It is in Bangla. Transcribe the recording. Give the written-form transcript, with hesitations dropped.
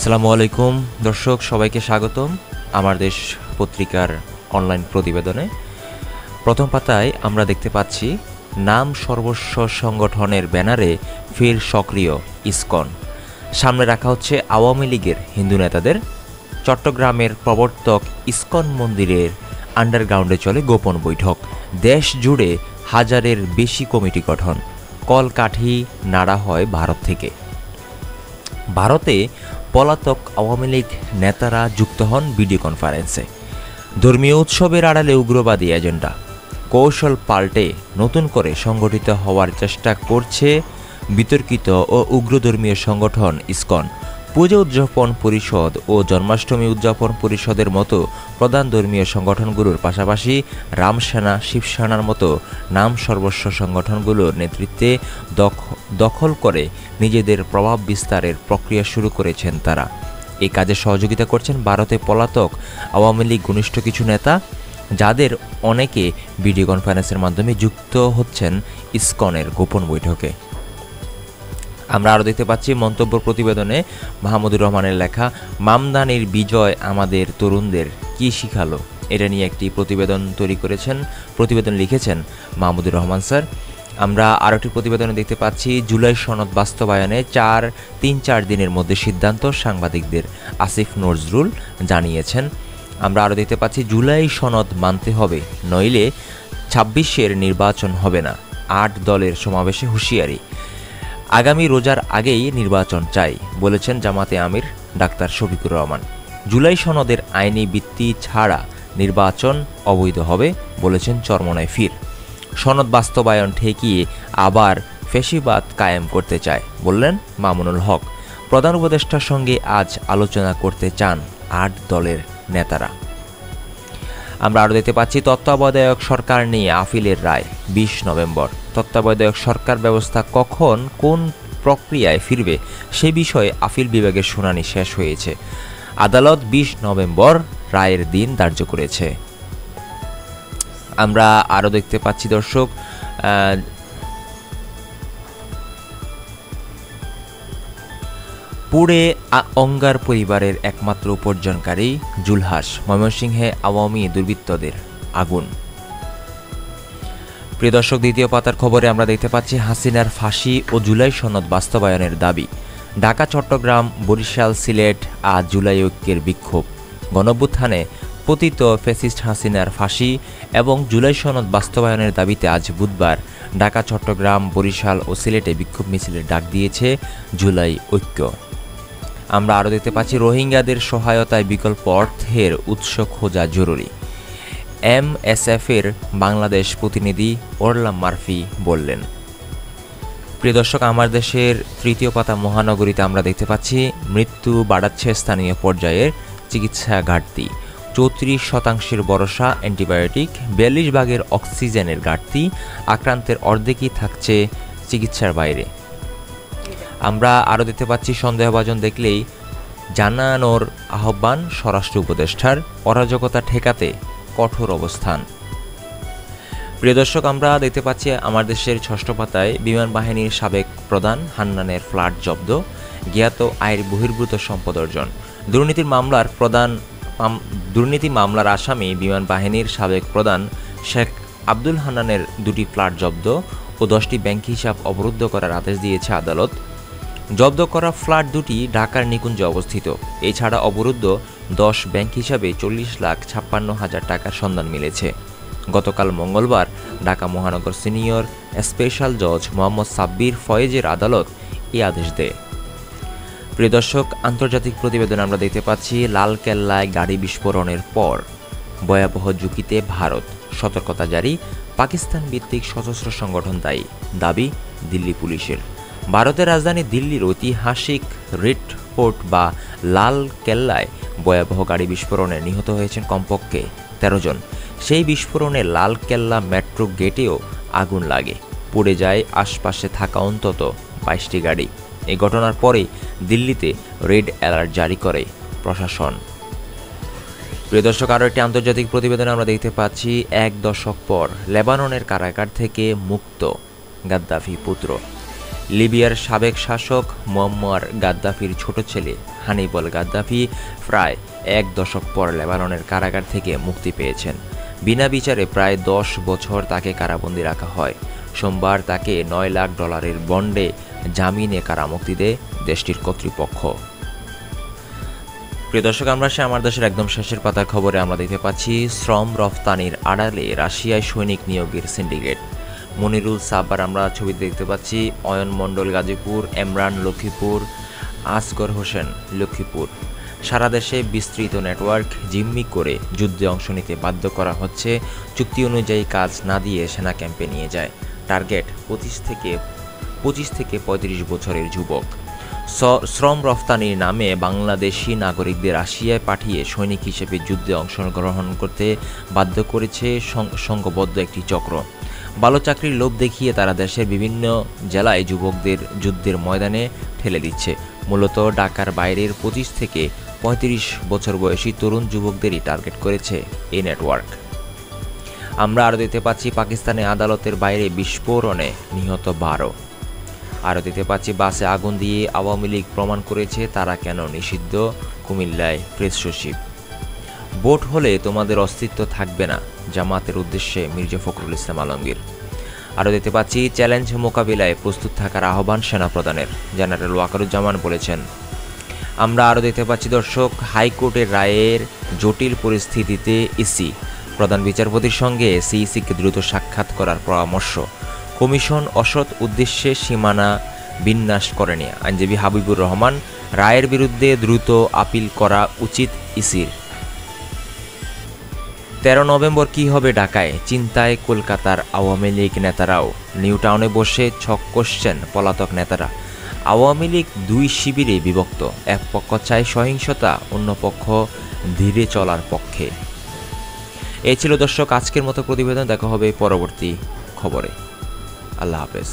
আসসালামু আলাইকুম দর্শক, সবাইকে স্বাগতম আমার দেশ পত্রিকার অনলাইন প্রতিবেদনে। প্রথম পাতায় আমরা দেখতে পাচ্ছি নাম সর্বস্ব সংগঠনের ব্যানারে ফের সক্রিয় ইসকন। সামনে রাখা হচ্ছে আওয়ামী লীগের হিন্দু নেতাদের। চট্টগ্রামের প্রবর্তক ইসকন মন্দিরের আন্ডারগ্রাউন্ডে চলে গোপন বৈঠক। দেশ জুড়ে হাজারের বেশি কমিটি গঠন। কলকাঠি নাড়া হয় ভারত থেকে। ভারতে পলাতক আওয়ামী লীগ নেতারা যুক্ত হন ভিডিও কনফারেন্সে। ধর্মীয় উৎসবের আড়ালে উগ্রবাদী এজেন্ডা, কৌশল পাল্টে নতুন করে সংগঠিত হওয়ার চেষ্টা করছে বিতর্কিত ও উগ্রধর্মীয় সংগঠন ইসকন। পূজা উদযাপন পরিষদ ও জন্মাষ্টমী উদযাপন পরিষদের মতো প্রধান ধর্মীয় সংগঠনগুলোর পাশাপাশি রামসেনা, শিবসেনার মতো নাম সর্বস্ব সংগঠনগুলোর নেতৃত্বে দখল করে নিজেদের প্রভাব বিস্তারের প্রক্রিয়া শুরু করেছেন তারা। এই কাজে সহযোগিতা করছেন ভারতে পলাতক আওয়ামী লীগ ঘনিষ্ঠ কিছু নেতা, যাদের অনেকে ভিডিও কনফারেন্সের মাধ্যমে যুক্ত হচ্ছেন ইসকনের গোপন বৈঠকে। আমরা আরও দেখতে পাচ্ছি মন্তব্য প্রতিবেদনে মাহমুদুর রহমানের লেখা মামদানির বিজয় আমাদের তরুণদের কি শিখালো, এটা নিয়ে একটি প্রতিবেদন লিখেছেন মাহমুদুর রহমান স্যার। আমরা আরও একটি প্রতিবেদনে দেখতে পাচ্ছি জুলাই সনদ বাস্তবায়নে 3-4 দিনের মধ্যে সিদ্ধান্ত, সাংবাদিকদের আসিফ নজরুল জানিয়েছেন। আমরা আরও দেখতে পাচ্ছি জুলাই সনদ মানতে হবে, নইলে 26-এর নির্বাচন হবে না। 8 দলের সমাবেশে হুঁশিয়ারি। আগামী রোজার আগেই নির্বাচন চাই বলেছেন জামাতে আমির ডাক্তার শফিকুর রহমান। জুলাই সনদের আইনি ভিত্তি ছাড়া নির্বাচন অবৈধ হবে বলেছেন চরমনায় ফির। সনদ বাস্তবায়ন ঠেকিয়ে আবার ফ্যাসিবাদ কায়েম করতে চায় বললেন মামুনুল হক। প্রধান উপদেষ্টার সঙ্গে আজ আলোচনা করতে চান 8 দলের নেতারা। আমরা আরও দেখতে পাচ্ছি তত্ত্বাবধায়ক সরকার নিয়ে আপিলের রায় 20 নভেম্বর। তত্ত্বাবধায়ক সরকার ব্যবস্থা কখন কোন প্রক্রিয়ায় ফিরবে সে বিষয়ে আপিল বিভাগের শুনানি শেষ হয়েছে। আদালত 20 নভেম্বর রায়ের দিন ধার্য করেছে। আমরা আরও দেখতে পাচ্ছি দর্শক পুড়ে অঙ্গার পরিবারের একমাত্র উপার্জনকারী জুলহাস। ময়মনসিংহে আওয়ামী দুর্বৃত্তদের আগুন। প্রিয় দর্শক, দ্বিতীয় পাতার খবরে আমরা দেখতে পাচ্ছি হাসিনার ফাঁসি ও জুলাই সনদ বাস্তবায়নের দাবি। ঢাকা, চট্টগ্রাম, বরিশাল, সিলেট আজ জুলাই ঐক্যের বিক্ষোভ। গণঅভ্যুত্থানে পতিত ফ্যাসিস্ট হাসিনার ফাঁসি এবং জুলাই সনদ বাস্তবায়নের দাবিতে আজ বুধবার ঢাকা, চট্টগ্রাম, বরিশাল ও সিলেটে বিক্ষোভ মিছিলের ডাক দিয়েছে জুলাই ঐক্য। আমরা আরও দেখতে পাচ্ছি রোহিঙ্গাদের সহায়তায় বিকল্প অর্থের উৎস খোঁজা জরুরি। MSF-এর বাংলাদেশ প্রতিনিধি ওরলাম মারফি বললেন। প্রিয় দর্শক, আমার দেশের তৃতীয় পাতা মহানগরীতে আমরা দেখতে পাচ্ছি মৃত্যু বাড়াচ্ছে স্থানীয় পর্যায়ের চিকিৎসা ঘাটতি। 34% ভরসা অ্যান্টিবায়োটিক, 42 ভাগের অক্সিজেনের ঘাটতি। আক্রান্তের অর্ধেকই থাকছে চিকিৎসার বাইরে। আমরা আরও দেখতে পাচ্ছি সন্দেহভাজন দেখলেই জানানোর আহ্বান স্বরাষ্ট্র উপদেষ্টার। অরাজকতা ঠেকাতে কঠোর অবস্থান। প্রিয় দর্শক, আমরা দেখতে পাচ্ছি আমার দেশের 6ষ্ঠ পাতায় বিমান বাহিনীর সাবেক প্রধান হান্নানের ফ্ল্যাট জব্দ, জ্ঞাত আয়ের বহির্ভূত সম্পদ অর্জন। দুর্নীতি মামলার আসামি বিমান বাহিনীর সাবেক প্রধান শেখ আব্দুল হান্নানের 2টি ফ্ল্যাট জব্দ ও 10টি ব্যাংক হিসাব অবরুদ্ধ করার আদেশ দিয়েছে আদালত। জব্দ করা ফ্ল্যাট দুটি ঢাকার নিকুঞ্জে অবস্থিত। এছাড়া অবরুদ্ধ 10 ব্যাংক হিসাবে 40,56,000 টাকার সন্ধান মিলেছে। গতকাল মঙ্গলবার ঢাকা মহানগর সিনিয়র স্পেশাল জজ মোহাম্মদ সাব্বির ফয়েজের আদালত এই আদেশ দেয়। প্রিয় দর্শক, আন্তর্জাতিক প্রতিবেদন আমরা দেখতে পাচ্ছি লালকেল্লায় গাড়ি বিস্ফোরণের পর ভয়াবহ ঝুঁকিতে ভারত, সতর্কতা জারি। পাকিস্তান ভিত্তিক সশস্ত্র সংগঠন দাবি দিল্লি পুলিশের। ভারতের রাজধানী দিল্লির ঐতিহাসিক রেড ফোর্ট বা লাল কেল্লায় ভয়াবহ গাড়ি বিস্ফোরণে নিহত হয়েছেন কমপক্ষে 13 জন। সেই বিস্ফোরণে লাল কেল্লা মেট্রো গেটেও আগুন লাগে, পুড়ে যায় আশপাশে থাকা অন্তত 22টি গাড়ি। এই ঘটনার পরে দিল্লিতে রেড অ্যালার্ট জারি করে প্রশাসন। প্রিয় দর্শক, আরও একটি আন্তর্জাতিক প্রতিবেদনে আমরা দেখতে পাচ্ছি 1 দশক পর লেবাননের কারাগার থেকে মুক্ত গাদ্দাফি পুত্র। লিবিয়ার সাবেক শাসক মুয়াম্মার গাদ্দাফির ছোট ছেলে হানিবল গাদ্দাফি প্রায় 1 দশক পর লেবাননের কারাগার থেকে মুক্তি পেয়েছেন। বিনা বিচারে প্রায় 10 বছর তাকে কারাবন্দী রাখা হয়। সোমবার তাকে $9 লাখ বন্ডে জামিনে কারামুক্তি দেয় দেশটির কর্তৃপক্ষ। প্রিয় দর্শক, আমরা আমার দেশের একদম শেষের পাতার খবরে আমরা দেখতে পাচ্ছি শ্রম রফতানির আড়ালে রাশিয়ায় সৈনিক নিয়োগের সিন্ডিকেট। মনিরুল সাব্বার আমরা ছবি দেখতে পাচ্ছি, অয়ন মণ্ডল গাজীপুর, এমরান লক্ষ্মীপুর, আসগর হোসেন লক্ষ্মীপুর। সারা দেশে বিস্তৃত নেটওয়ার্ক জিম্মি করে যুদ্ধে অংশ নিতে বাধ্য করা হচ্ছে। চুক্তি অনুযায়ী কাজ না দিয়ে সেনা ক্যাম্পে নিয়ে যায়। টার্গেট 25 থেকে 35 বছরের যুবক। শ্রম রফতানির নামে বাংলাদেশি নাগরিকদের রাশিয়ায় পাঠিয়ে সৈনিক হিসেবে যুদ্ধে অংশগ্রহণ করতে বাধ্য করেছে সংঘবদ্ধ একটি চক্র। ভালো চাকরির লোভ দেখিয়ে তারা দেশের বিভিন্ন জেলায় যুবকদের যুদ্ধের ময়দানে ঠেলে দিচ্ছে। মূলত ঢাকার বাইরের 25 থেকে 35 বছর বয়সী তরুণ যুবকদেরই টার্গেট করেছে এই নেটওয়ার্ক। আমরা আরও দেখতে পাচ্ছি পাকিস্তানে আদালতের বাইরে বিস্ফোরণে নিহত 12। আরও দেখতে পাচ্ছি বাসে আগুন দিয়ে আওয়ামী লীগ প্রমাণ করেছে তারা কেন নিষিদ্ধ, কুমিল্লায় প্রেস সচিব। ভোট হলে তোমাদের অস্তিত্ব থাকবে না, জামাতের উদ্দেশ্যে মির্জা ফখরুল ইসলাম আলমগীর। আরও দেখতে পাচ্ছি চ্যালেঞ্জ মোকাবিলায় প্রস্তুত থাকার আহ্বান সেনাপ্রধানের, জেনারেল ওয়াকারুজ্জামান বলেছেন। আমরা আরও দেখতে পাচ্ছি দর্শক, হাইকোর্টের রায়ের জটিল পরিস্থিতিতে ইসি, প্রধান বিচারপতির সঙ্গে সিইসিকে দ্রুত সাক্ষাৎ করার পরামর্শ। কমিশন অসৎ উদ্দেশ্যে সীমানা বিন্যাস করেনি, আইনজীবী হাবিবুর রহমান। রায়ের বিরুদ্ধে দ্রুত আপিল করা উচিত ইসির। 13 নভেম্বর কী হবে ঢাকায়, চিন্তায় কলকাতার আওয়ামী লীগ নেতারাও। নিউ টাউনে বসে ছক কষছেন পলাতক নেতারা। আওয়ামী লীগ 2 শিবিরে বিভক্ত, এক পক্ষ চায় সহিংসতা, অন্য পক্ষ ধীরে চলার পক্ষে। এই ছিল দর্শক আজকের মতো প্রতিবেদন। দেখা হবে পরবর্তী খবরে। আল্লাহ হাফেজ।